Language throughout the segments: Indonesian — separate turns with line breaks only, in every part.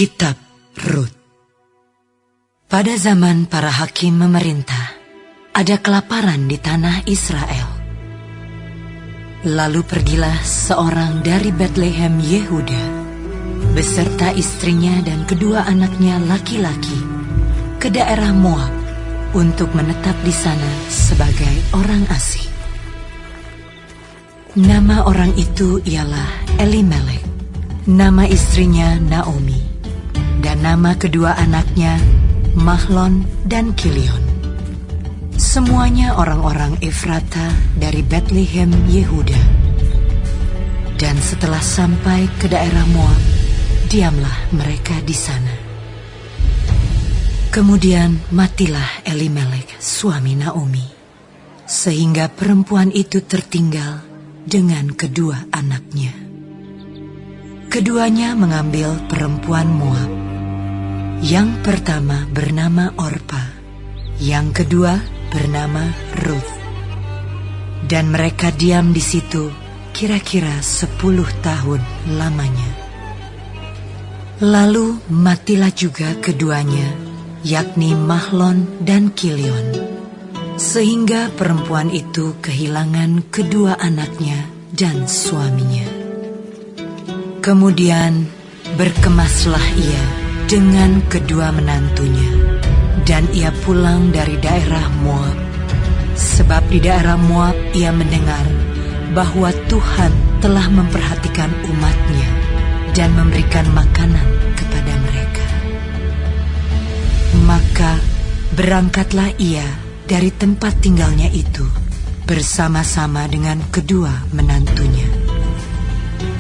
Kitab Rut. Pada zaman para hakim memerintah, ada kelaparan di tanah Israel. Lalu pergilah seorang dari Betlehem Yehuda, beserta istrinya dan kedua anaknya laki-laki, ke daerah Moab untuk menetap di sana sebagai orang asing. Nama orang itu ialah Elimelek, nama istrinya Naomi, dan nama kedua anaknya Mahlon dan Kilion. Semuanya orang-orang Efrata dari Betlehem Yehuda. Dan setelah sampai ke daerah Moab, diamlah mereka di sana. Kemudian matilah Elimelek, suami Naomi, sehingga perempuan itu tertinggal dengan kedua anaknya. Keduanya mengambil perempuan Moab. Yang pertama bernama Orpa, yang kedua bernama Ruth. Dan mereka diam di situ kira-kira 10 tahun lamanya. Lalu matilah juga keduanya, yakni Mahlon dan Kilion, sehingga perempuan itu kehilangan kedua anaknya dan suaminya. Kemudian berkemaslah ia dengan kedua menantunya, dan ia pulang dari daerah Moab, sebab di daerah Moab ia mendengar bahwa Tuhan telah memperhatikan umatnya dan memberikan makanan kepada mereka. Maka berangkatlah ia dari tempat tinggalnya itu bersama-sama dengan kedua menantunya.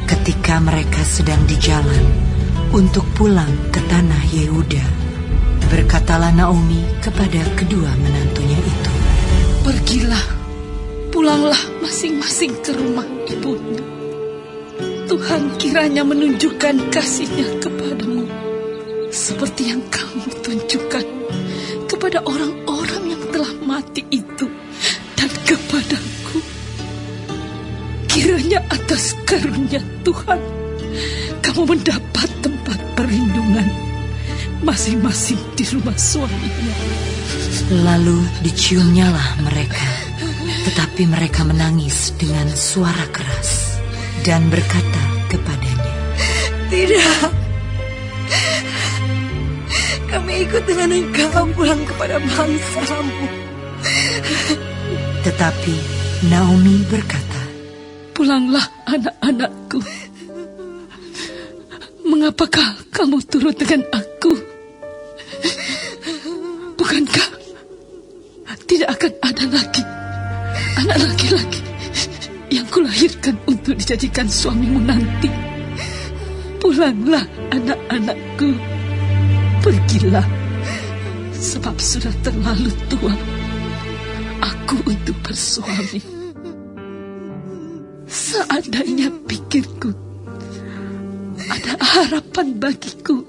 Ketika mereka sedang di jalan untuk pulang ke tanah Yehuda, berkatalah Naomi kepada kedua menantunya itu,
"Pergilah, pulanglah masing-masing ke rumah ibunya. Tuhan kiranya menunjukkan kasih-Nya kepadamu, seperti yang kamu tunjukkan kepada orang-orang yang telah mati itu dan kepadaku. Kiranya atas karunia Tuhan kamu mendapat tempat perlindungan masing-masing di rumah suaminya."
Lalu diciumnyalah mereka, tetapi mereka menangis dengan suara keras dan berkata kepadanya,
"Tidak, kami ikut dengan engkau pulang kepada bangsamu."
Tetapi Naomi berkata,
"Pulanglah anak-anakku. Mengapakah kamu turut dengan aku? Bukankah tidak akan ada lagi anak laki-laki yang kulahirkan untuk dijadikan suamimu nanti? Pulanglah anak-anakku, pergilah, sebab sudah terlalu tua aku untuk bersuami. Seandainya pikirku ada harapan bagiku,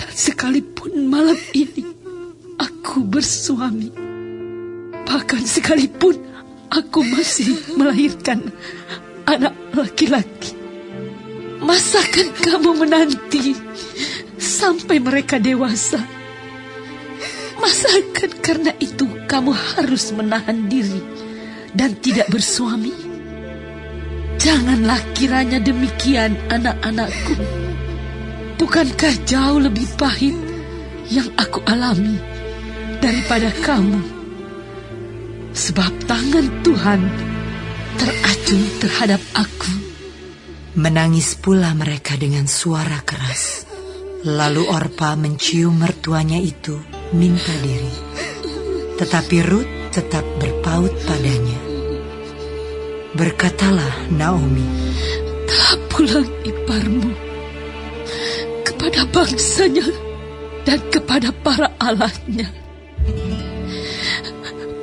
dan sekalipun malam ini aku bersuami, bahkan sekalipun aku masih melahirkan anak laki-laki, masakan kamu menanti sampai mereka dewasa? Masakan karena itu kamu harus menahan diri dan tidak bersuami? Janganlah kiranya demikian, anak-anakku. Bukankah jauh lebih pahit yang aku alami daripada kamu? Sebab tangan Tuhan teracung terhadap aku."
menangis pula mereka dengan suara keras. Lalu Orpa mencium mertuanya itu minta diri, tetapi Rut tetap berpaut padanya. Berkatalah Naomi,
"Telah pulang iparmu kepada bangsanya dan kepada para allahnya.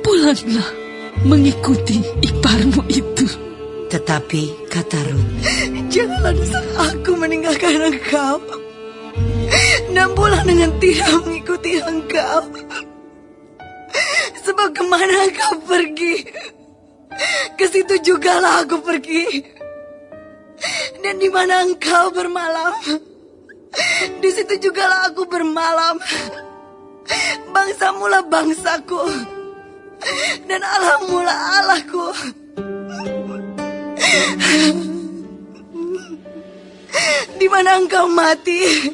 Pulanglah mengikuti iparmu itu."
Tetapi kata Rut,
"Janganlah aku meninggalkan engkau, dan pulang dengan tidak mengikuti engkau. Sebab kemana engkau pergi, ke situ jugalah aku pergi. Dan di mana engkau bermalam, Di situ jugalah aku bermalam. Bangsamu lah bangsaku, dan Allahmu lah Allahku. Di mana engkau mati,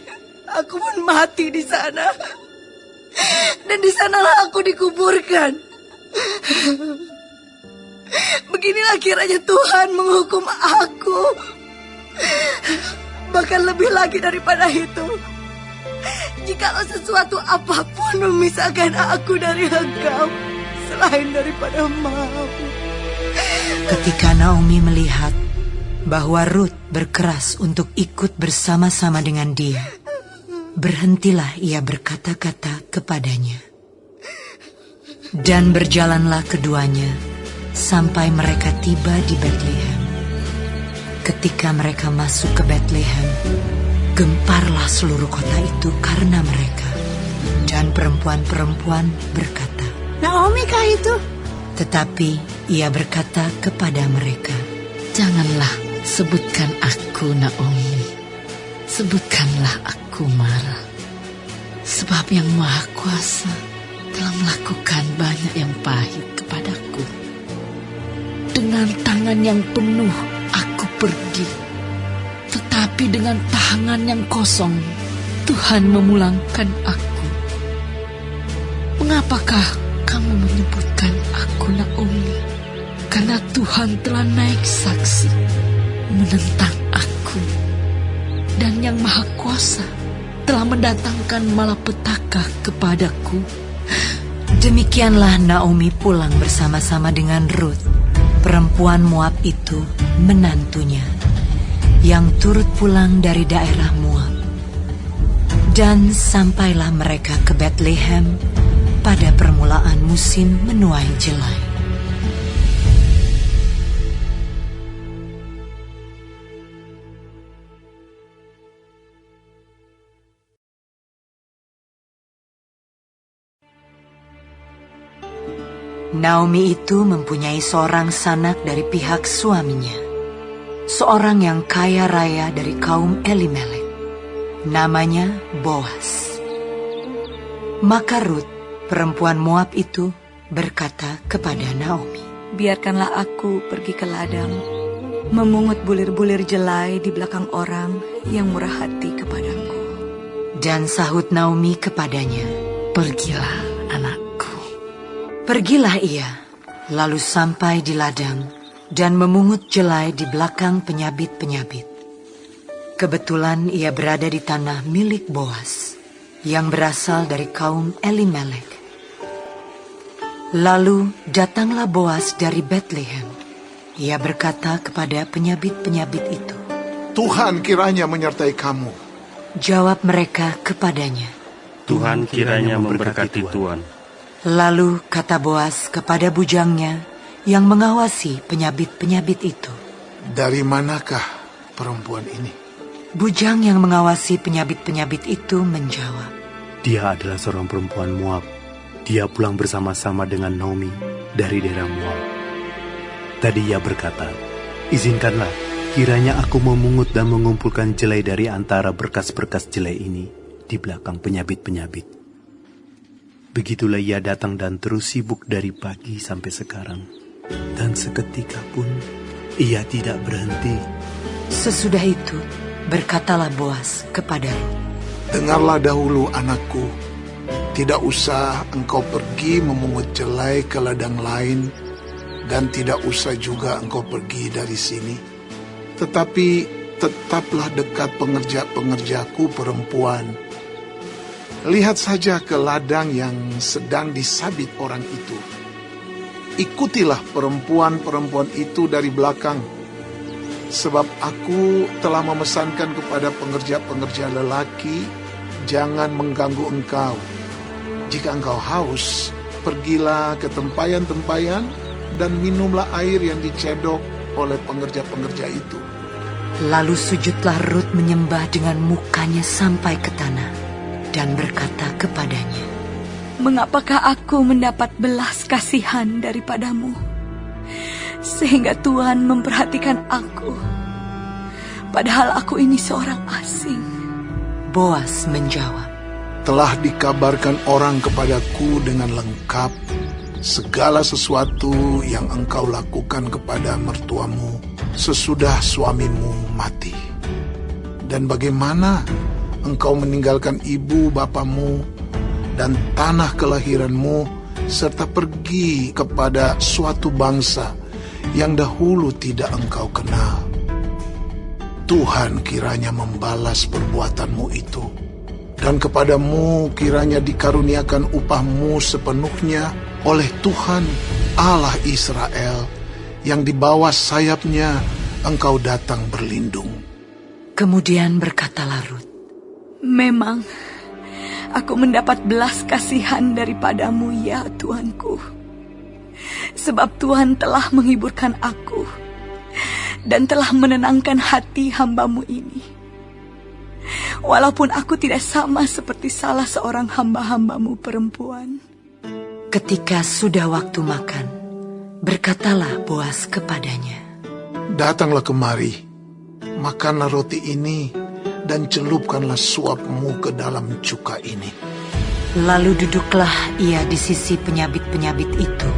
aku pun mati di sana. Dan di sanalah aku dikuburkan. Beginilah kiranya Tuhan menghukum aku. Bahkan lebih lagi daripada itu, jikalau sesuatu apapun memisahkan aku dari engkau selain daripada mau.
Ketika Naomi melihat bahwa Ruth berkeras untuk ikut bersama-sama dengan dia, berhentilah ia berkata-kata kepadanya. Dan berjalanlah keduanya sampai mereka tiba di Betlehem. Ketika mereka masuk ke Betlehem, gemparlah seluruh kota itu karena mereka. Dan perempuan-perempuan berkata,
Naomi kah itu?
tetapi ia berkata kepada mereka,
Janganlah sebutkan aku Naomi, sebutkanlah aku Mara. Sebab yang Maha Kuasa telah melakukan banyak yang pahit kepadaku. Dengan tangan yang penuh aku pergi, tetapi dengan tangan yang kosong Tuhan memulangkan aku. Mengapakah kamu menyebutkan aku Naomi? Karena Tuhan telah naik saksi menentang aku, dan yang Maha Kuasa telah mendatangkan malapetaka kepadaku.
Demikianlah Naomi pulang bersama-sama dengan Ruth, perempuan Moab itu, menantunya, yang turut pulang dari daerah Moab. Dan sampailah mereka ke Betlehem pada permulaan musim menuai jelai. Naomi itu mempunyai seorang sanak dari pihak suaminya, seorang yang kaya raya dari kaum Elimelek, namanya Boas. Maka Ruth, perempuan Moab itu, berkata kepada Naomi,
Biarkanlah aku pergi ke ladang, memungut bulir-bulir jelai di belakang orang yang murah hati kepadaku.
Dan sahut Naomi kepadanya,
Pergilah anakku.
Pergilah ia, lalu sampai di ladang dan memungut jelai di belakang penyabit-penyabit. Kebetulan ia berada di tanah milik Boas, yang berasal dari kaum Elimelek. Lalu datanglah Boas dari Betlehem. Ia berkata kepada penyabit-penyabit itu,
Tuhan kiranya menyertai kamu.
Jawab mereka kepadanya.
Tuhan kiranya memberkati Tuhan.
Lalu kata Boas kepada bujangnya yang mengawasi penyabit-penyabit itu,
Dari manakah perempuan ini?
Bujang yang mengawasi penyabit-penyabit itu menjawab,
Dia adalah seorang perempuan Moab. Dia pulang bersama-sama dengan Naomi dari daerah Moab. Tadi ia berkata, Izinkanlah kiranya aku memungut dan mengumpulkan jelai dari antara berkas-berkas jelai ini di belakang penyabit-penyabit. Begitulah ia datang dan terus sibuk dari pagi sampai sekarang. Dan seketika pun ia tidak berhenti.
Sesudah itu berkatalah Boas kepada Ruth,
Dengarlah dahulu anakku, tidak usah engkau pergi memungut jelai ke ladang lain, dan tidak usah juga engkau pergi dari sini. Tetapi tetaplah dekat pengerja-pengerjaku perempuan. Lihat saja ke ladang yang sedang disabit orang itu. Ikutilah perempuan-perempuan itu dari belakang, sebab aku telah memesankan kepada pengerja-pengerja lelaki, jangan mengganggu engkau. Jika engkau haus, pergilah ke tempayan-tempayan dan minumlah air yang dicedok oleh pengerja-pengerja itu.
Lalu sujudlah Ruth menyembah dengan mukanya sampai ke tanah dan berkata kepadanya,
Mengapakah aku mendapat belas kasihan daripadamu, sehingga Tuhan memperhatikan aku, padahal aku ini seorang asing?
Boas menjawab,
Telah dikabarkan orang kepadaku dengan lengkap segala sesuatu yang engkau lakukan kepada mertuamu sesudah suamimu mati. Dan bagaimana engkau meninggalkan ibu bapamu dan tanah kelahiranmu serta pergi kepada suatu bangsa yang dahulu tidak engkau kenal. Tuhan kiranya membalas perbuatanmu itu, dan kepadamu kiranya dikaruniakan upahmu sepenuhnya oleh Tuhan Allah Israel, yang di bawah sayapnya engkau datang berlindung.
Kemudian berkatalah Rut,
Memang aku mendapat belas kasihan daripadamu ya Tuanku. Sebab Tuhan telah menghiburkan aku dan telah menenangkan hati hamba-Mu ini. Walaupun aku tidak sama seperti salah seorang hamba-hamba-Mu perempuan.
ketika sudah waktu makan, berkatalah Boas kepadanya,
Datanglah kemari, makanlah roti ini, dan celupkanlah suapmu ke dalam cuka ini.
Lalu duduklah ia di sisi penyabit-penyabit itu,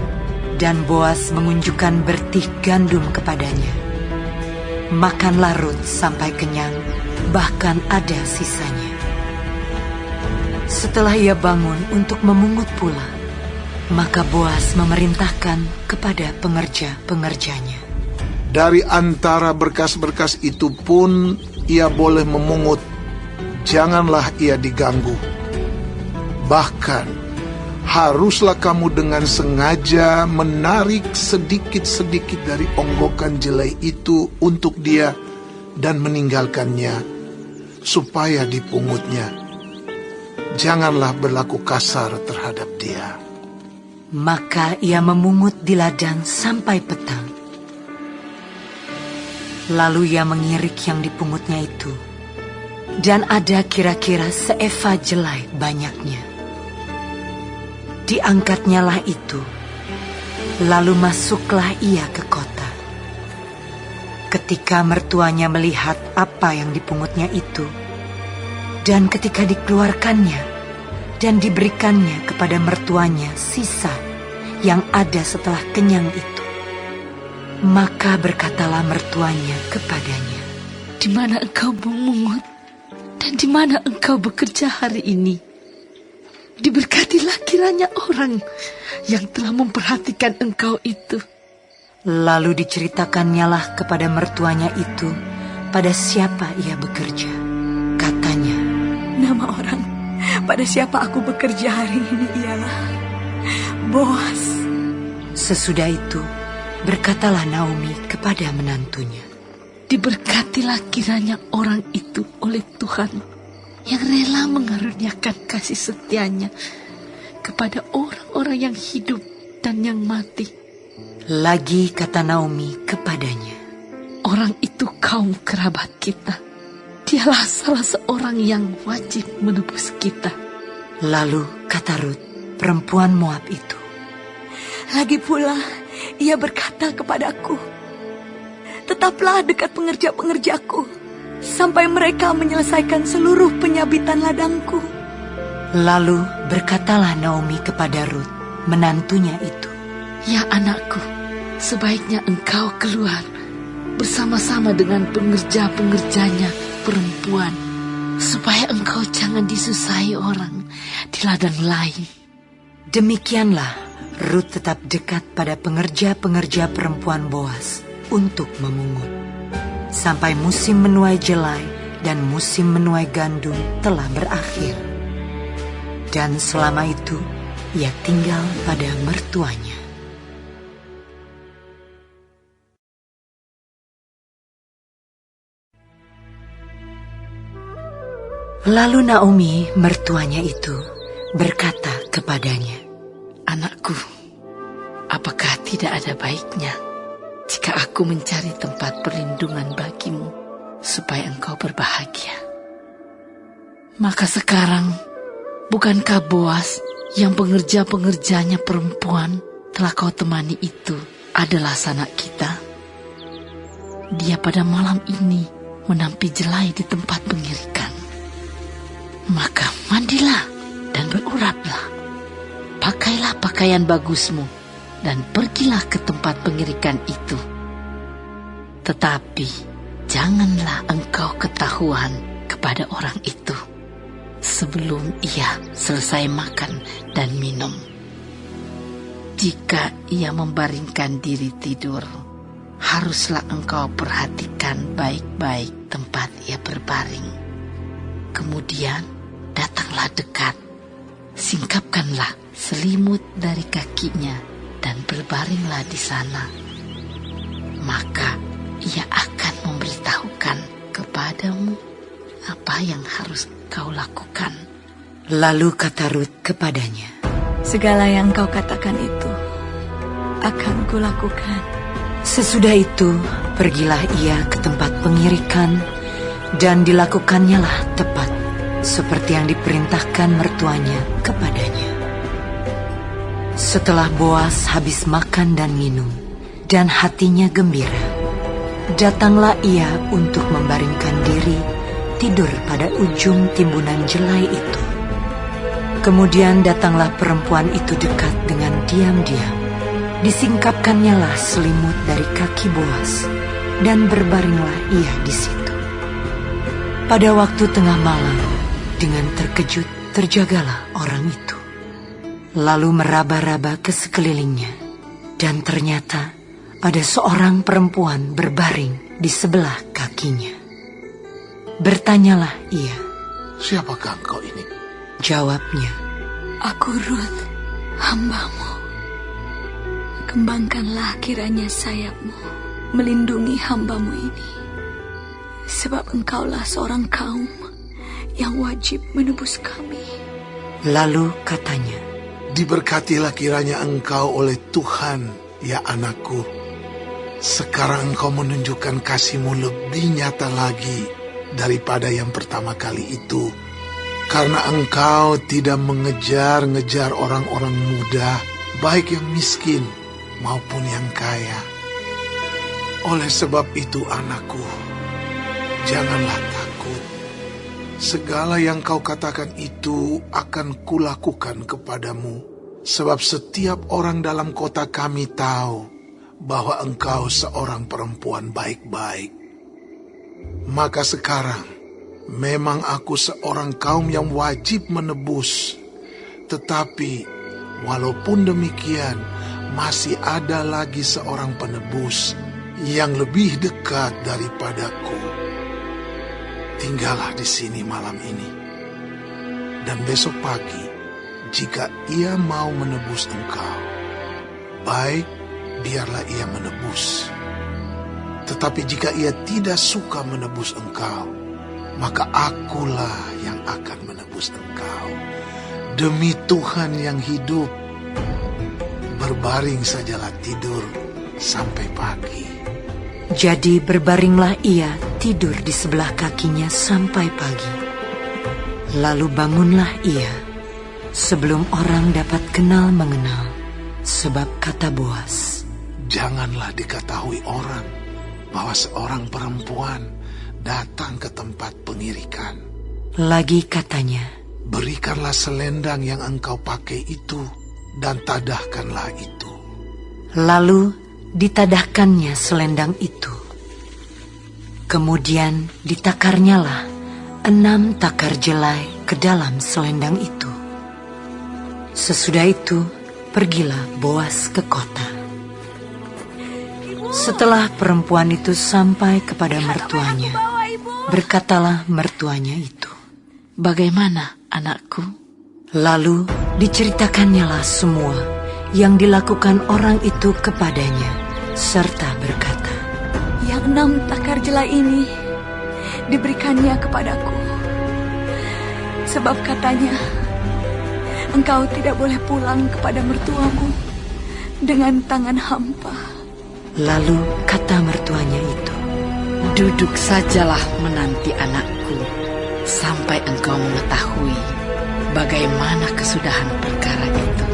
dan Boas mengunjukkan bertih gandum kepadanya. Makanlah Rut sampai kenyang, bahkan ada sisanya. Setelah ia bangun untuk memungut pula, maka Boas memerintahkan kepada pengerja-pengerjanya,
Dari antara berkas-berkas itu pun ia boleh memungut, janganlah ia diganggu. Bahkan, haruslah kamu dengan sengaja menarik sedikit-sedikit dari onggokan jelai itu untuk dia dan meninggalkannya, supaya dipungutnya. Janganlah berlaku kasar terhadap dia.
maka ia memungut di ladang sampai petang. Lalu ia mengirik yang dipungutnya itu, dan ada kira-kira seeva jelai banyaknya. Diangkatnyalah itu, lalu masuklah ia ke kota. Ketika mertuanya melihat apa yang dipungutnya itu, dan ketika dikeluarkannya dan diberikannya kepada mertuanya sisa yang ada setelah kenyang itu, maka berkatalah mertuanya kepadanya,
Di mana engkau memungut dan di mana engkau bekerja hari ini? Diberkatilah kiranya orang yang telah memperhatikan engkau itu.
Lalu diceritakannya kepada mertuanya itu pada siapa ia bekerja. Katanya,
Nama orang pada siapa aku bekerja hari ini ialah Boas.
sesudah itu berkatalah Naomi kepada menantunya,
Diberkatilah kiranya orang itu oleh Tuhan yang rela mengaruniakan kasih setianya kepada orang-orang yang hidup dan yang mati.
Lagi kata Naomi kepadanya,
Orang itu kaum kerabat kita. Dialah salah seorang yang wajib menebus kita.
Lalu kata Rut, perempuan Moab itu,
Lagi pula ia berkata kepadaku, Tetaplah dekat pengerja-pengerjaku sampai mereka menyelesaikan seluruh penyabitan ladangku.
Lalu berkatalah Naomi kepada Rut, menantunya itu,
Ya anakku, sebaiknya engkau keluar bersama-sama dengan pengerja-pengerjanya perempuan, supaya engkau jangan disusahi orang di ladang lain.
Demikianlah Rut tetap dekat pada pengerja-pengerja perempuan Boas untuk memungut, sampai musim menuai jelai dan musim menuai gandum telah berakhir. Dan selama itu ia tinggal pada mertuanya. Lalu Naomi, mertuanya itu, berkata kepadanya,
Anakku, apakah tidak ada baiknya jika aku mencari tempat perlindungan bagimu supaya engkau berbahagia? Maka sekarang, bukankah Boas yang pengerja-pengerjanya perempuan telah kau temani itu adalah sanak kita? Dia pada malam ini menampi jelai di tempat pengirikan. Maka mandilah dan beruraplah. Pakailah pakaian bagusmu dan pergilah ke tempat pengirikan itu. Tetapi janganlah engkau ketahuan kepada orang itu sebelum ia selesai makan dan minum. Jika ia membaringkan diri tidur, haruslah engkau perhatikan baik-baik tempat ia berbaring. Kemudian datanglah dekat, singkapkanlah selimut dari kakinya dan berbaringlah di sana. Maka ia akan memberitahukan kepadamu apa yang harus kau lakukan.
Lalu kata Rut kepadanya,
Segala yang kau katakan itu akan kulakukan.
sesudah itu pergilah ia ke tempat pengirikan dan dilakukannya lah tepat seperti yang diperintahkan mertuanya kepadanya. Setelah Boas habis makan dan minum dan hatinya gembira, datanglah ia untuk membaringkan diri tidur pada ujung timbunan jelai itu. Kemudian datanglah perempuan itu dekat dengan diam-diam. Disingkapkannya lah selimut dari kaki Boas dan berbaringlah ia di situ. Pada waktu tengah malam, dengan terkejut terjagalah orang itu. Lalu meraba-raba ke sekelilingnya, dan ternyata ada seorang perempuan berbaring di sebelah kakinya. Bertanyalah ia,
Siapakah engkau ini?
Jawabnya,
Aku Rut, hambamu. Kembangkanlah kiranya sayapmu melindungi hambamu ini. Sebab engkaulah seorang kaum yang wajib menebus kami.
lalu katanya,
Diberkatilah kiranya engkau oleh Tuhan, ya anakku. Sekarang engkau menunjukkan kasih-Mu lebih nyata lagi daripada yang pertama kali itu. Karena engkau tidak mengejar-ngejar orang-orang muda, baik yang miskin maupun yang kaya. Oleh sebab itu anakku, janganlah takut. Segala yang kau katakan itu akan kulakukan kepadamu. Sebab setiap orang dalam kota kami tahu bahwa engkau seorang perempuan baik-baik. Maka sekarang, memang aku seorang kaum yang wajib menebus. Tetapi, walaupun demikian, masih ada lagi seorang penebus yang lebih dekat daripadaku. Tinggallah di sini malam ini. Dan besok pagi, jika ia mau menebus engkau, baik, biarlah ia menebus. Tetapi jika ia tidak suka menebus engkau, maka akulah yang akan menebus engkau. Demi Tuhan yang hidup, berbaring sajalah tidur sampai pagi.
Jadi berbaringlah ia tidur di sebelah kakinya sampai pagi. Lalu bangunlah ia, sebelum orang dapat kenal mengenal, sebab kata Boas,
Janganlah diketahui orang bahwa seorang perempuan datang ke tempat pengirikan.
lagi katanya,
Berikanlah selendang yang engkau pakai itu, dan tadahkanlah itu.
lalu ditadahkannya selendang itu. Kemudian ditakarnyalah 6 takar jelai ke dalam selendang itu. Sesudah itu pergilah Boas ke kota. Setelah perempuan itu sampai kepada mertuanya, berkatalah mertuanya itu,
Bagaimana anakku?
lalu diceritakannya semua yang dilakukan orang itu kepadanya, serta berkata,
Yang 6 takar jelai ini diberikannya kepadaku. Sebab katanya, engkau tidak boleh pulang kepada mertuamu dengan tangan hampa.
Lalu kata mertuanya itu,
Duduk sajalah menanti anakku, sampai engkau mengetahui bagaimana kesudahan perkara itu.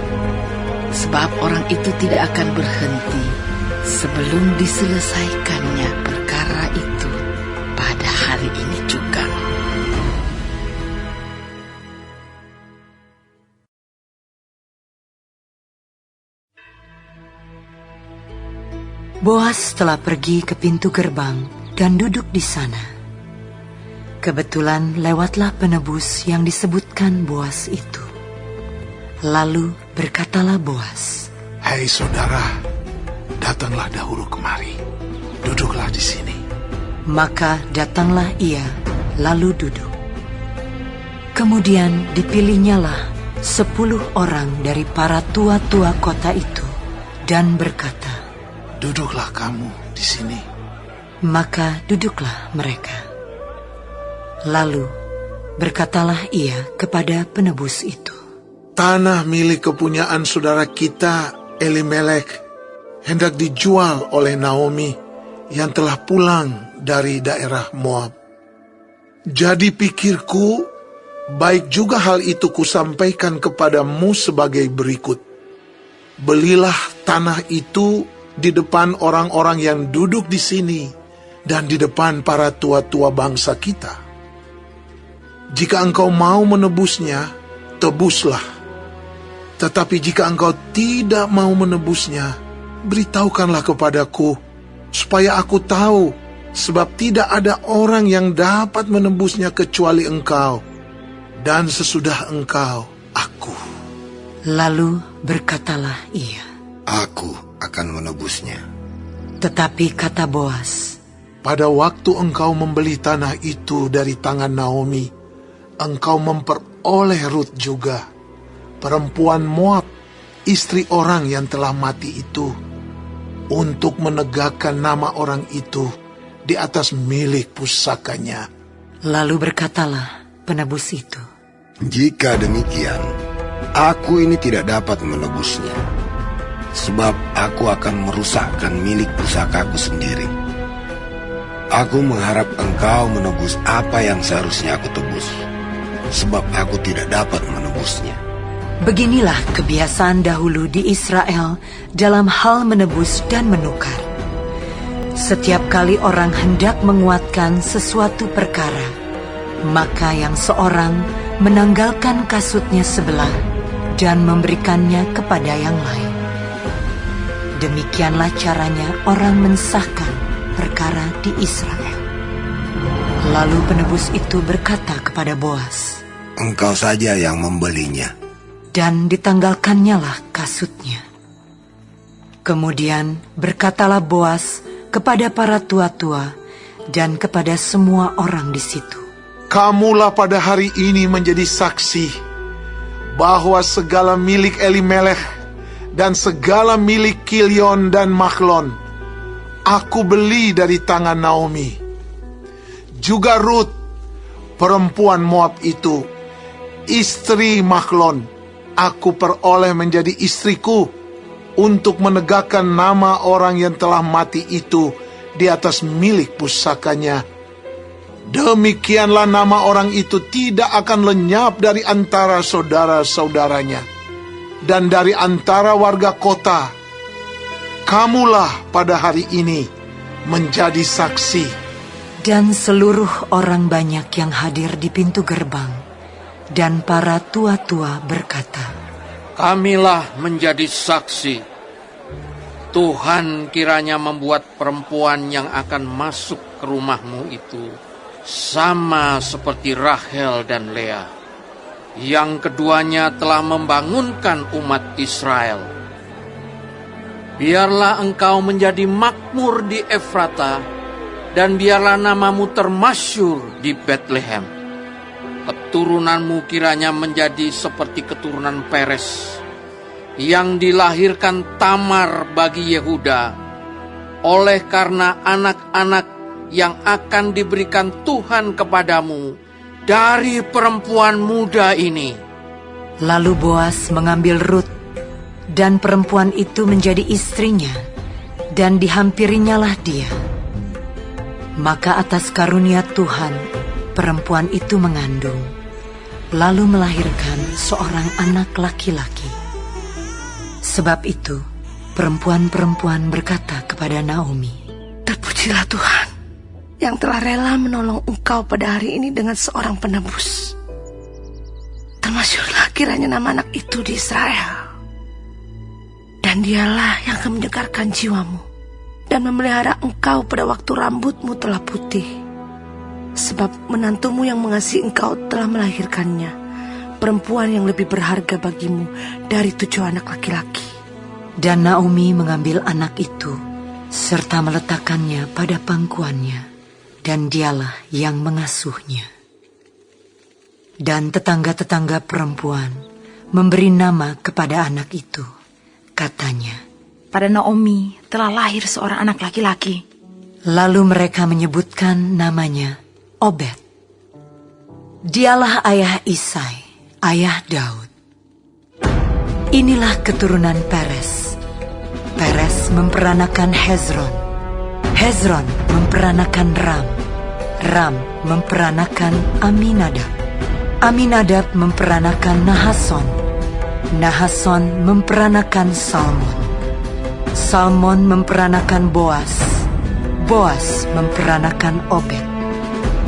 Sebab orang itu tidak akan berhenti sebelum diselesaikannya perkara itu pada hari ini juga.
Boas telah pergi ke pintu gerbang dan duduk di sana. Kebetulan lewatlah penebus yang disebutkan Boas itu. Lalu berkatalah Boas,
"Hai saudara, datanglah dahulu kemari. Duduklah di sini."
Maka datanglah ia, lalu duduk. Kemudian dipilihnyalah 10 orang dari para tua-tua kota itu dan berkata,
"Duduklah kamu di sini."
Maka duduklah mereka. Lalu berkatalah ia kepada penebus itu,
"Tanah milik kepunyaan saudara kita, Elimelek, hendak dijual oleh Naomi yang telah pulang dari daerah Moab. Jadi pikirku, baik juga hal itu kusampaikan kepadamu sebagai berikut. Belilah tanah itu di depan orang-orang yang duduk di sini dan di depan para tua-tua bangsa kita. Jika engkau mau menebusnya, tebuslah. Tetapi jika engkau tidak mau menebusnya, beritahukanlah kepadaku, supaya aku tahu, sebab tidak ada orang yang dapat menebusnya kecuali engkau, dan sesudah engkau, aku."
Lalu berkatalah ia,
Aku akan menebusnya.
tetapi kata Boas,
"Pada waktu engkau membeli tanah itu dari tangan Naomi, engkau memperoleh Rut juga, perempuan Moab, istri orang yang telah mati itu, untuk menegakkan nama orang itu di atas milik pusakanya."
Lalu berkatalah penebus itu,
Jika demikian, aku ini tidak dapat menebusnya, sebab aku akan merusakkan milik pusakaku sendiri. Aku mengharap engkau menebus apa yang seharusnya aku tebus, sebab aku tidak dapat menebusnya.
Beginilah kebiasaan dahulu di Israel dalam hal menebus dan menukar. Setiap kali orang hendak menguatkan sesuatu perkara, maka yang seorang menanggalkan kasutnya sebelah dan memberikannya kepada yang lain. Demikianlah caranya orang mensahkan perkara di Israel. Lalu penebus itu berkata kepada Boas,
Engkau saja yang membelinya.
dan ditanggalkannyalah kasutnya. Kemudian berkatalah Boas kepada para tua-tua dan kepada semua orang di situ,
"Kamulah pada hari ini menjadi saksi bahwa segala milik Elimelek dan segala milik Kilion dan Mahlon aku beli dari tangan Naomi. Juga Rut, perempuan Moab itu, istri Mahlon, aku peroleh menjadi istriku untuk menegakkan nama orang yang telah mati itu di atas milik pusakanya. Demikianlah nama orang itu tidak akan lenyap dari antara saudara-saudaranya dan dari antara warga kota. Kamulah pada hari ini menjadi saksi."
dan seluruh orang banyak yang hadir di pintu gerbang dan para tua-tua berkata,
Kamilah menjadi saksi. Tuhan kiranya membuat perempuan yang akan masuk ke rumahmu itu sama seperti Rahel dan Lea, yang keduanya telah membangunkan umat Israel. Biarlah engkau menjadi makmur di Efrata, dan biarlah namamu termasyur di Bethlehem. Keturunanmu kiranya menjadi seperti keturunan Peres, yang dilahirkan Tamar bagi Yehuda, oleh karena anak-anak yang akan diberikan Tuhan kepadamu dari perempuan muda ini.
Lalu Boas mengambil Rut, dan perempuan itu menjadi istrinya, dan dihampirinyalah dia. Maka atas karunia Tuhan, perempuan itu mengandung, lalu melahirkan seorang anak laki-laki. Sebab itu, perempuan-perempuan berkata kepada Naomi,
Terpujilah Tuhan yang telah rela menolong engkau pada hari ini dengan seorang penebus. Termasyurlah kiranya nama anak itu di Israel. Dan dialah yang akan menyegarkan jiwamu
dan memelihara engkau pada waktu rambutmu telah putih. Sebab menantumu yang mengasihi engkau telah melahirkannya, perempuan yang lebih berharga bagimu dari 7 anak laki-laki.
Dan Naomi mengambil anak itu, serta meletakkannya pada pangkuannya, dan dialah yang mengasuhnya. Dan tetangga-tetangga perempuan memberi nama kepada anak itu. Katanya,
pada Naomi telah lahir seorang anak laki-laki.
Lalu mereka menyebutkan namanya Obed. Dialah ayah Isai, ayah Daud. Inilah keturunan Peres. Peres memperanakan Hezron. Hezron memperanakan Ram. Ram memperanakan Aminadab. Aminadab memperanakan Nahason. Nahason memperanakan Salmon. Salmon memperanakan Boas. Boas memperanakan Obed.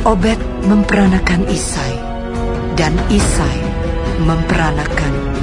Obed memperanakan Isai. Dan Isai memperanakan